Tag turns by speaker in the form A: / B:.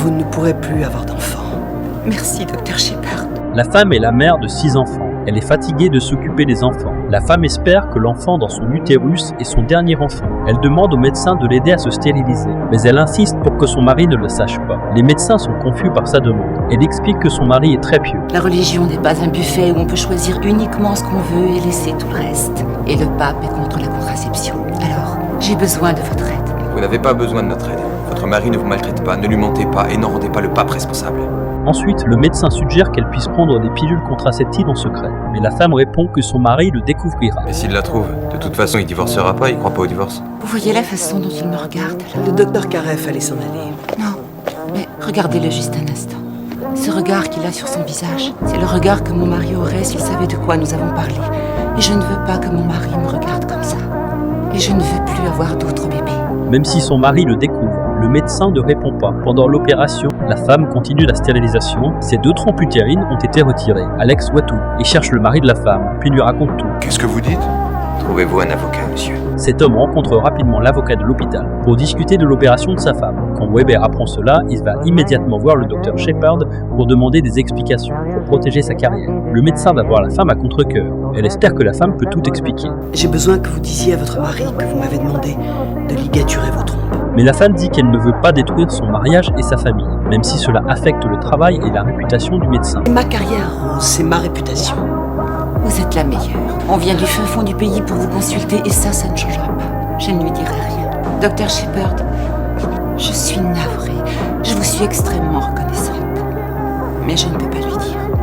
A: vous ne pourrez plus avoir d'enfant.
B: Merci, Dr Shepard.
C: La femme est la mère de 6 enfants. Elle est fatiguée de s'occuper des enfants. La femme espère que l'enfant dans son utérus est son dernier enfant. Elle demande au médecin de l'aider à se stériliser, mais elle insiste pour que son mari ne le sache pas. Les médecins sont confus par sa demande. Elle explique que son mari est très pieux.
B: La religion n'est pas un buffet où on peut choisir uniquement ce qu'on veut et laisser tout le reste. Et le pape est contre la contraception. Alors, j'ai besoin de votre aide.
D: Vous n'avez pas besoin de notre aide. Votre mari ne vous maltraite pas, ne lui mentez pas et n'en rendez pas le pape responsable.
C: Ensuite, le médecin suggère qu'elle puisse prendre des pilules contraceptives en secret. Mais la femme répond que son mari le découvrira.
D: Et s'il la trouve, de toute façon il divorcera pas, il croit pas au divorce.
B: Vous voyez la façon dont il me regarde, là?
A: Le docteur Karev allait s'en aller.
B: Non, mais regardez-le juste un instant. Ce regard qu'il a sur son visage, c'est le regard que mon mari aurait s'il savait de quoi nous avons parlé. Et je ne veux pas que mon mari me regarde comme ça. Et je ne veux plus avoir d'autres bébés.
C: Même si son mari le découvre, le médecin ne répond pas. Pendant l'opération, la femme continue la stérilisation. Ses 2 trompes utérines ont été retirées. Alex voit tout et cherche le mari de la femme, puis lui raconte tout.
E: Qu'est-ce que vous dites?
D: Trouvez-vous un avocat, monsieur.
C: Cet homme rencontre rapidement l'avocat de l'hôpital pour discuter de l'opération de sa femme. Quand Weber apprend cela, il va immédiatement voir le docteur Shepard pour demander des explications, pour protéger sa carrière. Le médecin va voir la femme à contre-cœur. Elle espère que la femme peut tout expliquer.
A: J'ai besoin que vous disiez à votre mari que vous m'avez demandé de ligaturer vos trompes.
C: Mais la femme dit qu'elle ne veut pas détruire son mariage et sa famille, même si cela affecte le travail et la réputation du médecin.
A: Ma carrière, Rose, c'est ma réputation.
B: Vous êtes la meilleure. On vient du fin fond du pays pour vous consulter et ça ne changera pas. Je ne lui dirai rien. Dr Shepard, je suis navrée. Je vous suis extrêmement reconnaissante. Mais je ne peux pas lui dire.